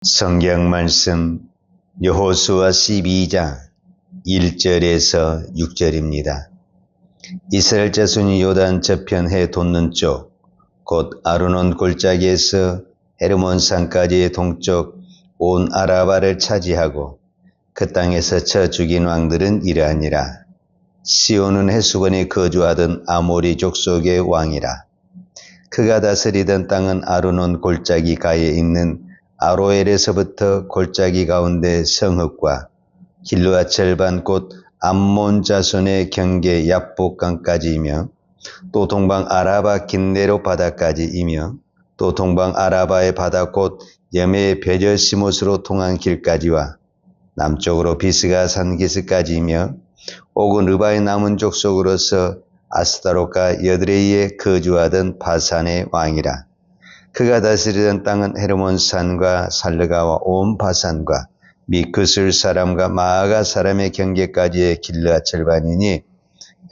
성경 말씀 여호수아 12장 1절에서 6절입니다. 이스라엘 자손이 요단 저편 해 돋는 쪽, 곧 아르논 골짜기에서 헤르몬 산까지의 동쪽 온 아라바를 차지하고 그 땅에서 쳐 죽인 왕들은 이러하니라. 시온은 해수건에 거주하던 아모리 족속의 왕이라. 그가 다스리던 땅은 아르논 골짜기 가에 있는 아로엘에서부터 골짜기 가운데 성읍과 길르앗 절반 곧 암몬 자손의 경계 야복강까지이며 또 동방 아라바 긴네로 바다까지이며 또 동방 아라바의 바다 곧 여메 베저시못으로 통한 길까지와 남쪽으로 비스가 산기스까지이며 옥은 르바의 남은 족속으로서 아스타롯과 여드레이에 거주하던 바산의 왕이라. 그가 다스리던 땅은 헤르몬 산과 살르가와 온 바산과 및 그술 사람과 마아가 사람의 경계까지의 길르앗 절반이니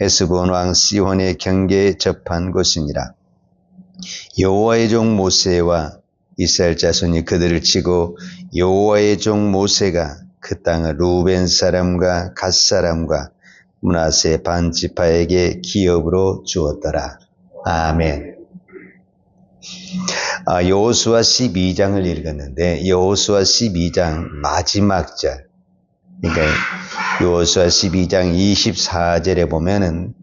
헤스본 왕 시혼의 경계에 접한 곳이니라. 여호와의 종 모세와 이스라엘 자손이 그들을 치고 여호와의 종 모세가 그 땅을 루벤 사람과 갓 사람과 므낫세 반 지파에게 기업으로 주었더라. 아멘. 여호수아 12장을 읽었는데 여호수아 12장 마지막 절, 그러니까 여호수아 12장 24절에 보면은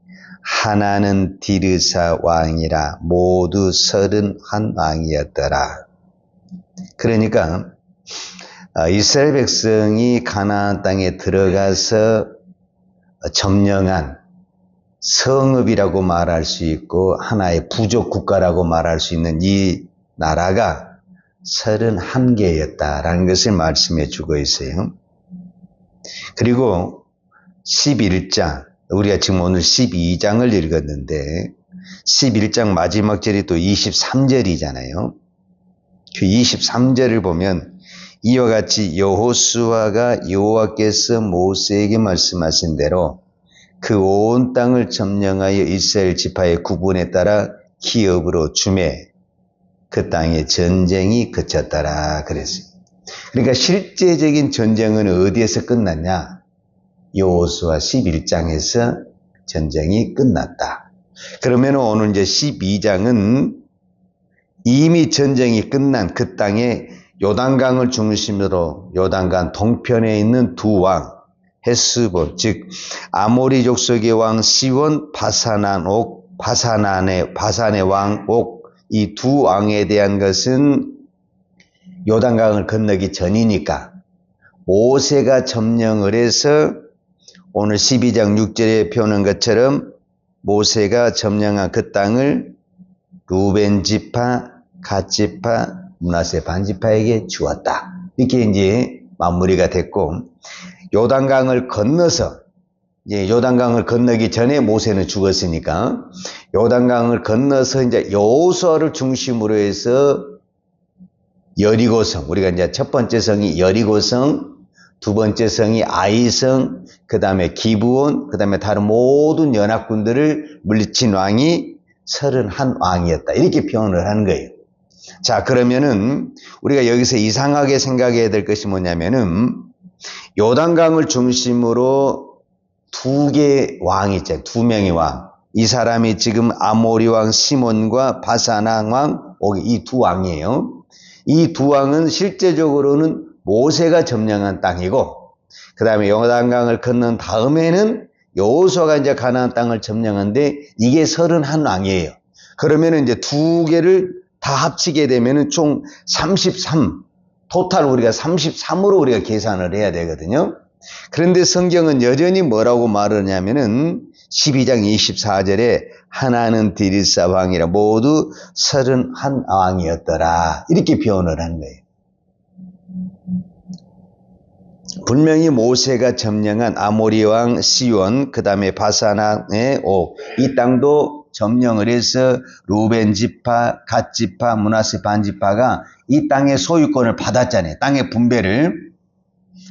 하나는 디르사 왕이라 모두 31왕이었더라. 그러니까 이스라엘 백성이 가나안 땅에 들어가서 점령한 성읍이라고 말할 수 있고 하나의 부족 국가라고 말할 수 있는 이 나라가 31개였다라는 것을 말씀해 주고 있어요. 그리고 11장, 우리가 지금 오늘 12장을 읽었는데 11장 마지막 절이 또 23절이잖아요. 그 23절을 보면 이와 같이 여호수아가 여호와께서 모세에게 말씀하신 대로 그 온 땅을 점령하여 이스라엘 지파의 구분에 따라 기업으로 주매 그 땅에 전쟁이 그쳤더라 그랬어요. 그러니까 실제적인 전쟁은 어디에서 끝났냐? 여호수아 11장에서 전쟁이 끝났다. 그러면 오늘 이제 12장은 이미 전쟁이 끝난 그 땅에 요단강을 중심으로 요단강 동편에 있는 두 왕, 헤스본, 즉 아모리 족속의 왕 시온, 바산의 왕 옥, 이 두 왕에 대한 것은 요단강을 건너기 전이니까 모세가 점령을 해서 오늘 12장 6절에 표현한 것처럼 모세가 점령한 그 땅을 루벤 지파, 갓 지파, 므낫세 반 지파에게 주었다. 이렇게 이제 마무리가 됐고, 요단강을 건너서 이제 요단강을 건너기 전에 모세는 죽었으니까 요단강을 건너서 이제 여호수아를 중심으로 해서 여리고성, 우리가 이제 첫 번째 성이 여리고성, 두 번째 성이 아이성, 그 다음에 기브온, 그 다음에 다른 모든 연합군들을 물리친 왕이 31왕이었다. 이렇게 표현을 하는 거예요. 자, 그러면은 우리가 여기서 이상하게 생각해야 될 것이 뭐냐면은 요단강을 중심으로 두 개의 왕이 있잖아요. 두 명의 왕. 이 사람이 지금 아모리 왕 시몬과 바산 왕 이 두 왕이에요. 이 두 왕은 실제적으로는 모세가 점령한 땅이고, 그 다음에 요단강을 건넌 다음에는 여호수아가 이제 가나안 땅을 점령한데 이게 31왕이에요. 그러면은 이제 두 개를 다 합치게 되면은 총 33, 토탈 우리가 33으로 우리가 계산을 해야 되거든요. 그런데 성경은 여전히 뭐라고 말하냐면은 12장 24절에 하나는 디르사 왕이라 모두 31왕이었더라. 이렇게 표현을 하는 거예요. 분명히 모세가 점령한 아모리 왕 시온, 그 다음에 바산의 옥, 이 땅도 점령을 해서 루벤 지파, 갓 지파, 므낫세 반 지파가 이 땅의 소유권을 받았잖아요. 땅의 분배를.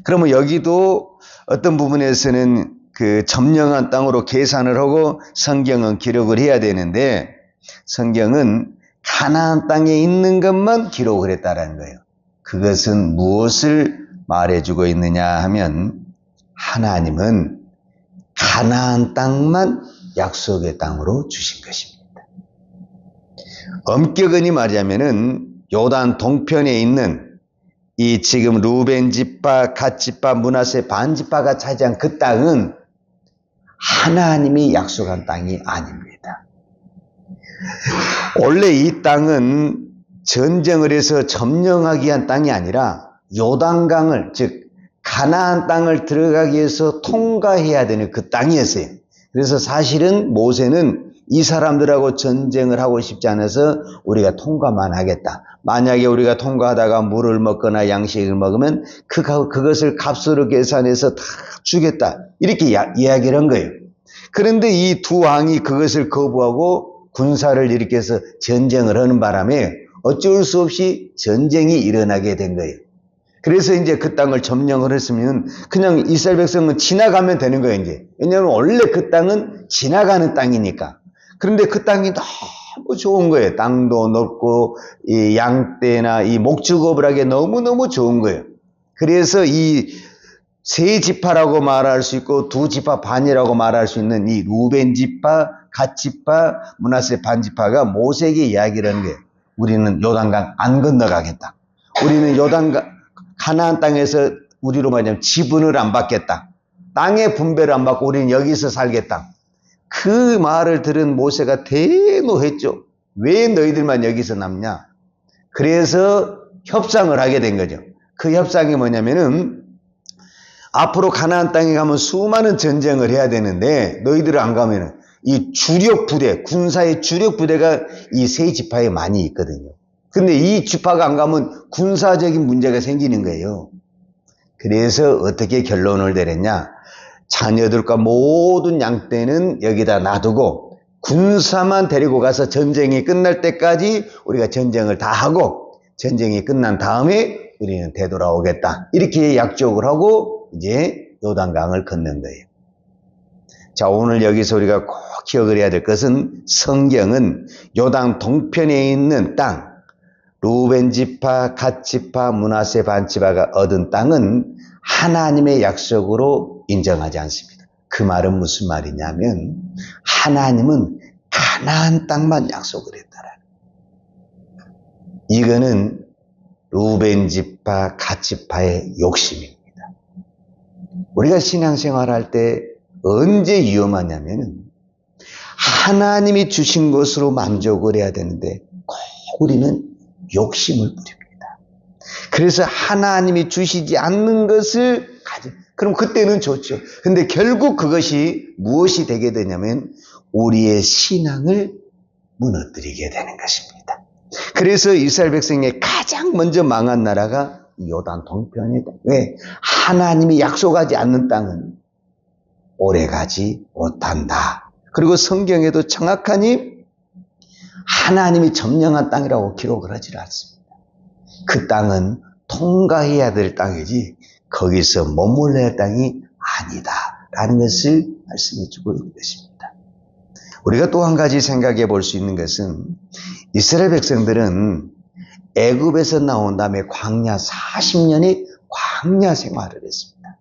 그러면 여기도 어떤 부분에서는 그 점령한 땅으로 계산을 하고 성경은 기록을 해야 되는데 성경은 가나안 땅에 있는 것만 기록을 했다라는 거예요. 그것은 무엇을 말해주고 있느냐 하면 하나님은 가나안 땅만 약속의 땅으로 주신 것입니다. 엄격히 말하자면은 요단 동편에 있는 이 지금 루벤 지파, 갓 지파, 므낫세 반 지파가 차지한 그 땅은 하나님이 약속한 땅이 아닙니다. 원래 이 땅은 전쟁을 해서 점령하기 위한 땅이 아니라 요단강을, 즉 가나안 땅을 들어가기 위해서 통과해야 되는 그 땅이었어요. 그래서 사실은 모세는 이 사람들하고 전쟁을 하고 싶지 않아서 우리가 통과만 하겠다. 만약에 우리가 통과하다가 물을 먹거나 양식을 먹으면 그것을 값으로 계산해서 다 주겠다. 이렇게 이야기를 한 거예요. 그런데 이 두 왕이 그것을 거부하고 군사를 일으켜서 전쟁을 하는 바람에 어쩔 수 없이 전쟁이 일어나게 된 거예요. 그래서 이제 그 땅을 점령을 했으면 그냥 이스라엘 백성은 지나가면 되는 거예요, 이제. 왜냐하면 원래 그 땅은 지나가는 땅이니까. 그런데 그 땅이 너무 좋은 거예요. 땅도 넓고, 이 양떼나 이 목축업을 하기에 너무너무 좋은 거예요. 그래서 이 세 지파라고 말할 수 있고 두 지파 반이라고 말할 수 있는 이 루벤 지파, 갓 지파, 므낫세 반 지파가 모세에게 이야기를 하는 거예요. 우리는 요단강 안 건너가겠다. 우리는 가나안 땅에서 우리로 말하자면 지분을 안 받겠다. 땅의 분배를 안 받고 우리는 여기서 살겠다. 그 말을 들은 모세가 대노했죠. 왜 너희들만 여기서 남냐? 그래서 협상을 하게 된 거죠. 그 협상이 뭐냐면은 앞으로 가나안 땅에 가면 수많은 전쟁을 해야 되는데 너희들은 안 가면은 이 주력 부대, 군사의 주력 부대가 이 세 지파에 많이 있거든요. 근데 이 지파가 안 가면 군사적인 문제가 생기는 거예요. 그래서 어떻게 결론을 내렸냐? 자녀들과 모든 양떼는 여기다 놔두고 군사만 데리고 가서 전쟁이 끝날 때까지 우리가 전쟁을 다 하고 전쟁이 끝난 다음에 우리는 되돌아오겠다. 이렇게 약속을 하고 이제 요단강을 건넌 거예요. 자, 오늘 여기서 우리가 꼭 기억을 해야 될 것은 성경은 요단 동편에 있는 땅, 루벤 지파, 갓 지파, 므낫세 반 지파가 얻은 땅은 하나님의 약속으로 인정하지 않습니다. 그 말은 무슨 말이냐면 하나님은 가나안 땅만 약속을 했다라는 거예요. 이거는 루벤 지파, 갓 지파의 욕심입니다. 우리가 신앙생활할 때 언제 위험하냐면 하나님이 주신 것으로 만족을 해야 되는데 꼭 우리는 욕심을 부립니다. 그래서 하나님이 주시지 않는 것을 그럼 그때는 좋죠. 근데 결국 그것이 무엇이 되게 되냐면 우리의 신앙을 무너뜨리게 되는 것입니다. 그래서 이스라엘 백성의 가장 먼저 망한 나라가 요단 동편이다. 왜? 하나님이 약속하지 않는 땅은 오래가지 못한다. 그리고 성경에도 정확하니 하나님이 점령한 땅이라고 기록을 하지 않습니다. 그 땅은 통과해야 될 땅이지 거기서 머물러야 할 땅이 아니다 라는 것을 말씀해 주고 있는 것입니다. 우리가 또 한 가지 생각해 볼 수 있는 것은 이스라엘 백성들은 애굽에서 나온 다음에 광야 40년의 광야 생활을 했습니다.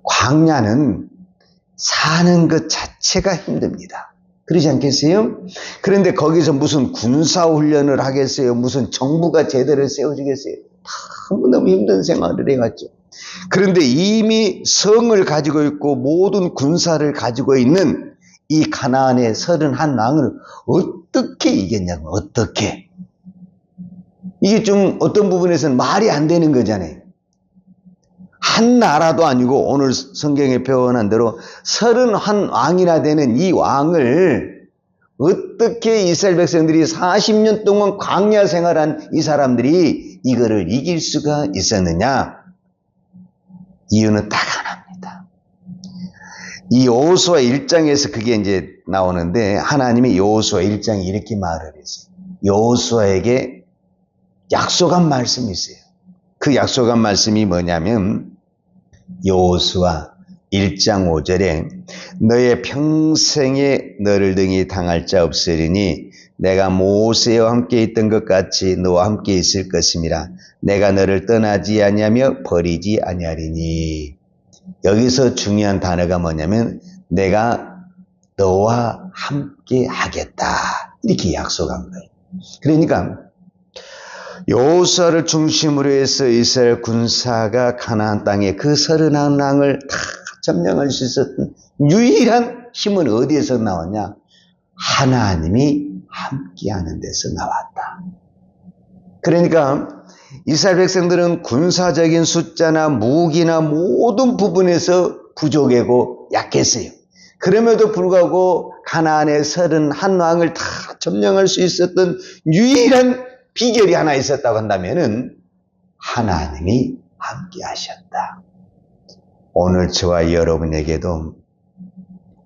광야는 사는 것 자체가 힘듭니다. 그러지 않겠어요? 그런데 거기서 무슨 군사훈련을 하겠어요? 무슨 정부가 제대로 세워지겠어요? 너무너무 힘든 생활을 해갔죠. 그런데 이미 성을 가지고 있고 모든 군사를 가지고 있는 이 가나안의 31왕을 어떻게 이겼냐고, 어떻게. 이게 좀 어떤 부분에서는 말이 안 되는 거잖아요. 한 나라도 아니고 오늘 성경에 표현한 대로 31왕이나 되는 이 왕을 어떻게 이스라엘 백성들이 40년 동안 광야 생활한 이 사람들이 이거를 이길 수가 있었느냐? 이유는 딱 하나입니다. 이 여호수아 1장에서 그게 이제 나오는데 하나님이 여호수아 1장에 이렇게 말을 했어요. 여호수아에게 약속한 말씀이 있어요. 그 약속한 말씀이 뭐냐면 여호수아 1장 5절에 너의 평생에 너를 등이 당할 자 없으리니 내가 모세와 함께 있던 것 같이 너와 함께 있을 것임이라. 내가 너를 떠나지 아니하며 버리지 아니하리니. 여기서 중요한 단어가 뭐냐면 내가 너와 함께 하겠다. 이렇게 약속한 거예요. 그러니까 여호수아를 중심으로 해서 이스라엘 군사가 가나안 땅에 그 31왕을 다 점령할 수 있었던 유일한 힘은 어디에서 나왔냐? 하나님이 함께하는 데서 나왔다. 그러니까 이스라엘 백성들은 군사적인 숫자나 무기나 모든 부분에서 부족하고 약했어요. 그럼에도 불구하고 가나안의 31왕을 다 점령할 수 있었던 유일한 비결이 하나 있었다고 한다면은 하나님이 함께 하셨다. 오늘 저와 여러분에게도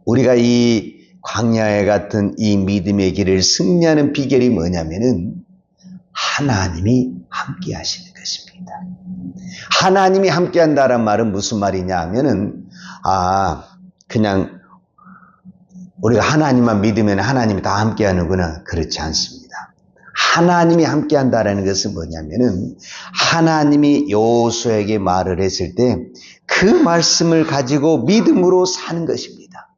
우리가 이 광야에 같은 이 믿음의 길을 승리하는 비결이 뭐냐면은 하나님이 함께 하시는 것입니다. 하나님이 함께 한다는 말은 무슨 말이냐 하면은 그냥 우리가 하나님만 믿으면 하나님이 다 함께 하는구나. 그렇지 않습니다. 하나님이 함께 한다는 것은 뭐냐면은 하나님이 여호수아에게 말을 했을 때 그 말씀을 가지고 믿음으로 사는 것입니다.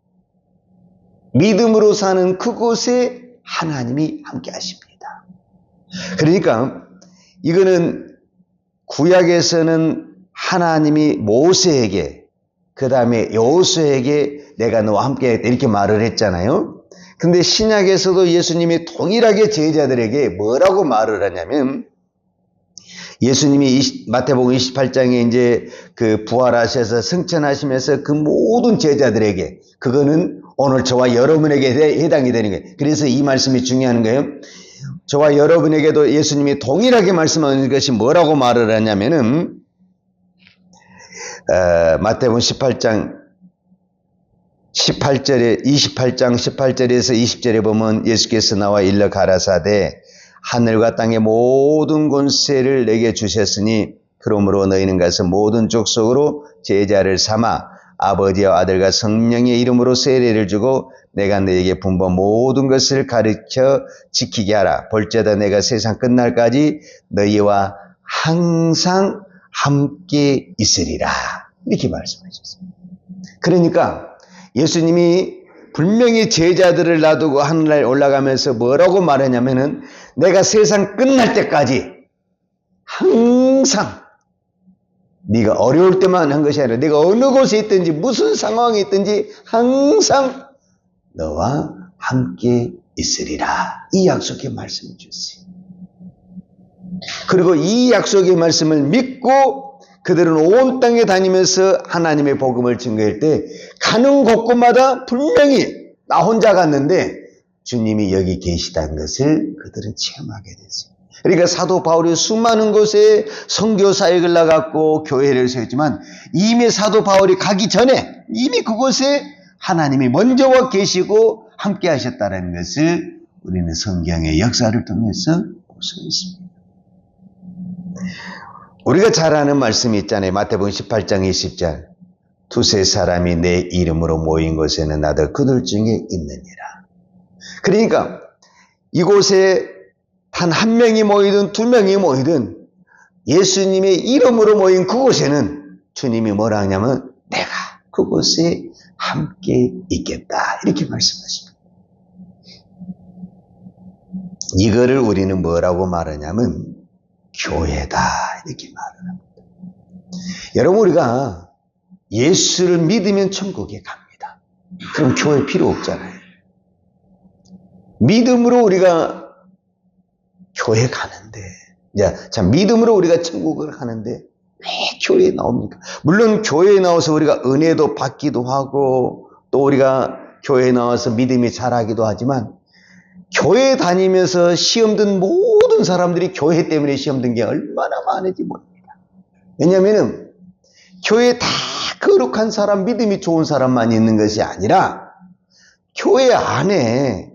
믿음으로 사는 그곳에 하나님이 함께 하십니다. 그러니까 이거는 구약에서는 하나님이 모세에게 그 다음에 여호수아에게 내가 너와 함께 이렇게 말을 했잖아요. 근데 신약에서도 예수님이 동일하게 제자들에게 뭐라고 말을 하냐면 예수님이 마태복음 28장에 이제 그 부활하셔서 승천하시면서 그 모든 제자들에게 그거는 오늘 저와 여러분에게 해당이 되는 거예요. 그래서 이 말씀이 중요한 거예요. 저와 여러분에게도 예수님이 동일하게 말씀하는 것이 뭐라고 말을 하냐면은 마태복음 28장 18절에서 20절에 보면 예수께서 나와 일러 가라사대 하늘과 땅의 모든 권세를 내게 주셨으니 그러므로 너희는 가서 모든 족속으로 제자를 삼아 아버지와 아들과 성령의 이름으로 세례를 주고 내가 너희에게 분부한 모든 것을 가르쳐 지키게 하라. 볼지어다 내가 세상 끝날까지 너희와 항상 함께 있으리라. 이렇게 말씀하셨습니다. 그러니까 예수님이 분명히 제자들을 놔두고 하늘나라에 올라가면서 뭐라고 말하냐면은 내가 세상 끝날 때까지 항상 네가 어려울 때만 한 것이 아니라 네가 어느 곳에 있든지 무슨 상황에 있든지 항상 너와 함께 있으리라. 이 약속의 말씀을 주세요. 그리고 이 약속의 말씀을 믿고 그들은 온 땅에 다니면서 하나님의 복음을 증거할 때 가는 곳곳마다 분명히 나 혼자 갔는데 주님이 여기 계시다는 것을 그들은 체험하게 됐어요. 그러니까 사도 바울이 수많은 곳에 선교 사역을 나갔고 교회를 세웠지만 이미 사도 바울이 가기 전에 이미 그곳에 하나님이 먼저 와 계시고 함께 하셨다는 것을 우리는 성경의 역사를 통해서 볼 수 있습니다. 우리가 잘 아는 말씀이 있잖아요. 마태복음 18장 20절 두세 사람이 내 이름으로 모인 곳에는 나도 그들 중에 있느니라. 그러니까 이곳에 단 한 명이 모이든 두 명이 모이든 예수님의 이름으로 모인 그곳에는 주님이 뭐라 하냐면 내가 그곳에 함께 있겠다. 이렇게 말씀하십니다. 이거를 우리는 뭐라고 말하냐면 교회다. 이렇게 말을 합니다. 여러분 우리가 예수를 믿으면 천국에 갑니다. 그럼 교회 필요 없잖아요. 믿음으로 우리가 교회 가는데, 참 믿음으로 우리가 천국을 가는데 왜 교회에 나옵니까? 물론 교회에 나와서 우리가 은혜도 받기도 하고 또 우리가 교회에 나와서 믿음이 자라기도 하지만 교회 다니면서 시험 든 모든 사람들이 교회 때문에 시험 든 게 얼마나 많은지 모릅니다. 왜냐하면 교회에 다 거룩한 사람, 믿음이 좋은 사람만 있는 것이 아니라 교회 안에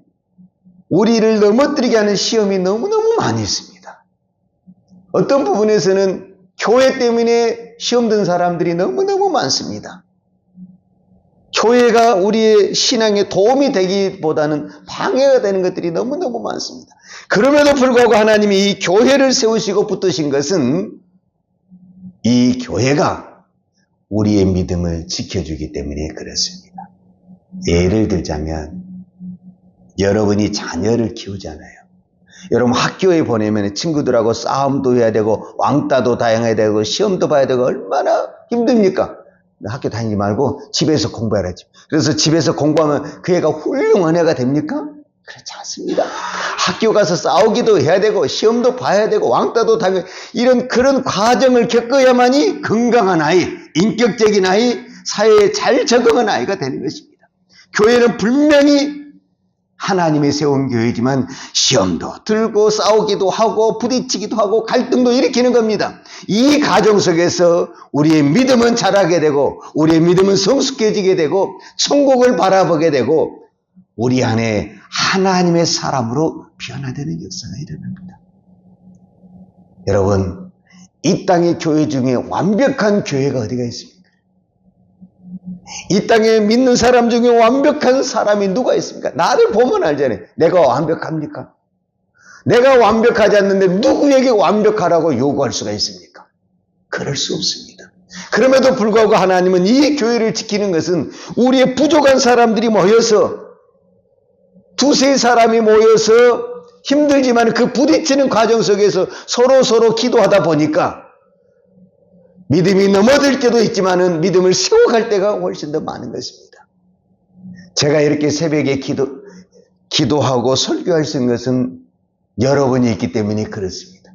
우리를 넘어뜨리게 하는 시험이 너무너무 많이 있습니다. 어떤 부분에서는 교회 때문에 시험 든 사람들이 너무너무 많습니다. 교회가 우리의 신앙에 도움이 되기보다는 방해가 되는 것들이 너무너무 많습니다. 그럼에도 불구하고 하나님이 이 교회를 세우시고 붙드신 것은 이 교회가 우리의 믿음을 지켜주기 때문에 그렇습니다. 예를 들자면 여러분이 자녀를 키우잖아요. 여러분 학교에 보내면 친구들하고 싸움도 해야 되고 왕따도 당해야 되고 시험도 봐야 되고 얼마나 힘듭니까? 학교 다니지 말고 집에서 공부해야지. 그래서 집에서 공부하면 그 애가 훌륭한 애가 됩니까? 그렇지 않습니다. 학교 가서 싸우기도 해야 되고 시험도 봐야 되고 왕따도 당하고 이런 그런 과정을 겪어야만이 건강한 아이, 인격적인 아이, 사회에 잘 적응한 아이가 되는 것입니다. 교회는 분명히 하나님이 세운 교회지만 시험도 들고 싸우기도 하고 부딪히기도 하고 갈등도 일으키는 겁니다. 이 과정 속에서 우리의 믿음은 자라게 되고 우리의 믿음은 성숙해지게 되고 천국을 바라보게 되고 우리 안에 하나님의 사람으로 변화되는 역사가 일어납니다. 여러분, 이 땅의 교회 중에 완벽한 교회가 어디가 있습니까? 이 땅에 믿는 사람 중에 완벽한 사람이 누가 있습니까? 나를 보면 알잖아요. 내가 완벽합니까? 내가 완벽하지 않는데 누구에게 완벽하라고 요구할 수가 있습니까? 그럴 수 없습니다. 그럼에도 불구하고 하나님은 이 교회를 지키는 것은 우리의 부족한 사람들이 모여서 두세 사람이 모여서 힘들지만 그 부딪히는 과정 속에서 서로 기도하다 보니까 믿음이 넘어질 때도 있지만은 믿음을 세워갈 때가 훨씬 더 많은 것입니다. 제가 이렇게 새벽에 기도하고 설교할 수 있는 것은 여러분이 있기 때문에 그렇습니다.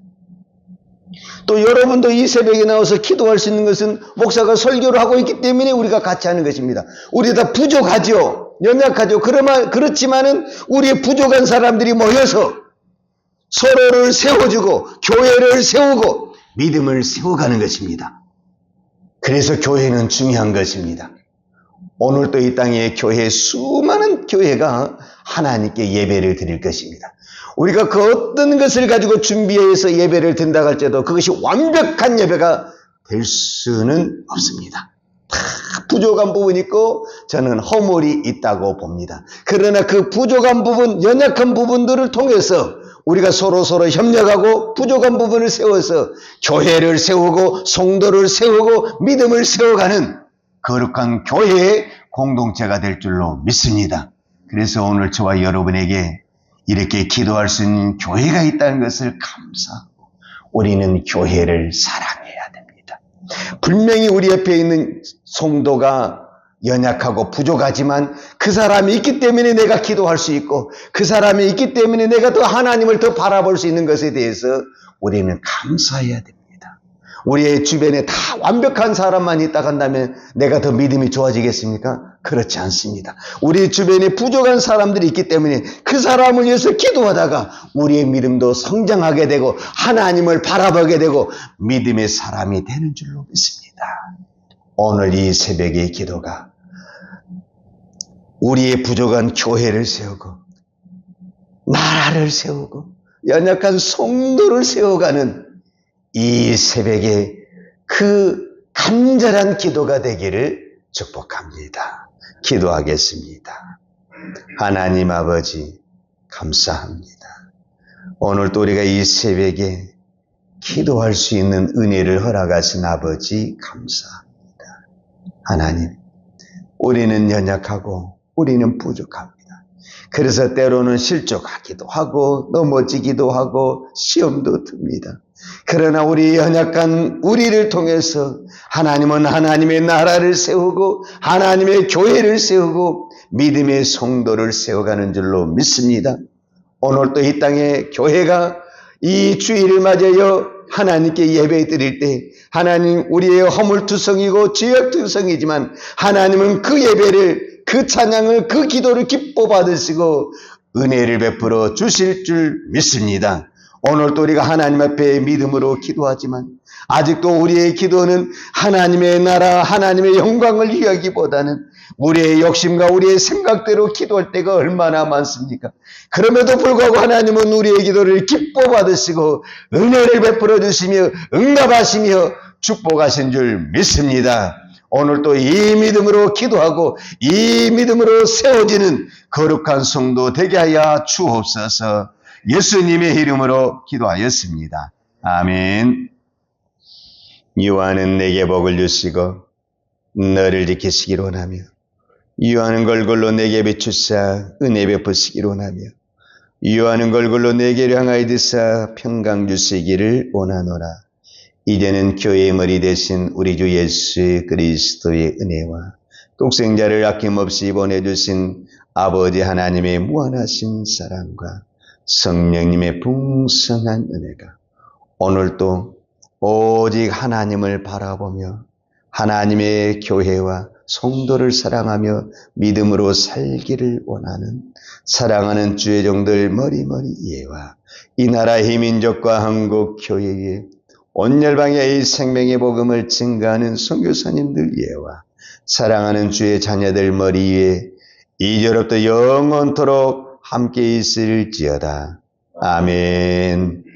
또 여러분도 이 새벽에 나와서 기도할 수 있는 것은 목사가 설교를 하고 있기 때문에 우리가 같이 하는 것입니다. 우리 다 부족하죠. 연약하죠. 그렇지만은 우리의 부족한 사람들이 모여서 서로를 세워주고 교회를 세우고 믿음을 세워가는 것입니다. 그래서 교회는 중요한 것입니다. 오늘도 이 땅에 수많은 교회가 하나님께 예배를 드릴 것입니다. 우리가 그 어떤 것을 가지고 준비해서 예배를 드린다고 할지라도 그것이 완벽한 예배가 될 수는 없습니다. 다 부족한 부분이 있고 저는 허물이 있다고 봅니다. 그러나 그 부족한 부분, 연약한 부분들을 통해서 우리가 서로 협력하고 부족한 부분을 세워서 교회를 세우고 성도를 세우고 믿음을 세워가는 거룩한 교회의 공동체가 될 줄로 믿습니다. 그래서 오늘 저와 여러분에게 이렇게 기도할 수 있는 교회가 있다는 것을 감사하고 우리는 교회를 사랑해야 됩니다. 분명히 우리 옆에 있는 성도가 연약하고 부족하지만 그 사람이 있기 때문에 내가 기도할 수 있고 그 사람이 있기 때문에 내가 더 하나님을 더 바라볼 수 있는 것에 대해서 우리는 감사해야 됩니다. 우리의 주변에 다 완벽한 사람만 있다 한다면 내가 더 믿음이 좋아지겠습니까? 그렇지 않습니다. 우리 주변에 부족한 사람들이 있기 때문에 그 사람을 위해서 기도하다가 우리의 믿음도 성장하게 되고 하나님을 바라보게 되고 믿음의 사람이 되는 줄로 믿습니다. 오늘 이 새벽의 기도가 우리의 부족한 교회를 세우고 나라를 세우고 연약한 성도를 세워가는 이 새벽에 그 간절한 기도가 되기를 축복합니다. 기도하겠습니다. 하나님 아버지 감사합니다. 오늘 또 우리가 이 새벽에 기도할 수 있는 은혜를 허락하신 아버지 감사합니다. 하나님, 우리는 연약하고 우리는 부족합니다. 그래서 때로는 실족하기도 하고 넘어지기도 하고 시험도 듭니다. 그러나 우리 연약한 우리를 통해서 하나님은 하나님의 나라를 세우고 하나님의 교회를 세우고 믿음의 성도를 세워가는 줄로 믿습니다. 오늘 또 이 땅에 교회가 이 주일을 맞이하여 하나님께 예배 드릴 때 하나님 우리의 허물투성이고 죄악투성이지만 하나님은 그 예배를 그 찬양을 그 기도를 기뻐 받으시고 은혜를 베풀어 주실 줄 믿습니다. 오늘도 우리가 하나님 앞에 믿음으로 기도하지만 아직도 우리의 기도는 하나님의 나라 하나님의 영광을 위하기보다는 우리의 욕심과 우리의 생각대로 기도할 때가 얼마나 많습니까? 그럼에도 불구하고 하나님은 우리의 기도를 기뻐 받으시고 은혜를 베풀어 주시며 응답하시며 축복하신 줄 믿습니다. 오늘 또 이 믿음으로 기도하고 이 믿음으로 세워지는 거룩한 성도 되게 하여 주옵소서. 예수님의 이름으로 기도하였습니다. 아멘. 유하는 내게 복을 주시고 너를 지키시기를 원하며 유하는 걸걸로 내게 비추사 은혜 베푸시기를 원하며 유하는 걸걸로 내게 향하여 드사 평강 주시기를 원하노라. 이제는 교회의 머리 되신 우리 주 예수 그리스도의 은혜와 독생자를 아낌없이 보내주신 아버지 하나님의 무한하신 사랑과 성령님의 풍성한 은혜가 오늘도 오직 하나님을 바라보며 하나님의 교회와 성도를 사랑하며 믿음으로 살기를 원하는 사랑하는 주의 종들 머리머리 예와 이 나라의 민족과 한국 교회에 온 열방의 이 생명의 복음을 증가하는 선교사님들 예와 사랑하는 주의 자녀들 머리 위에 이제로부터 영원토록 함께 있을지어다. 아멘.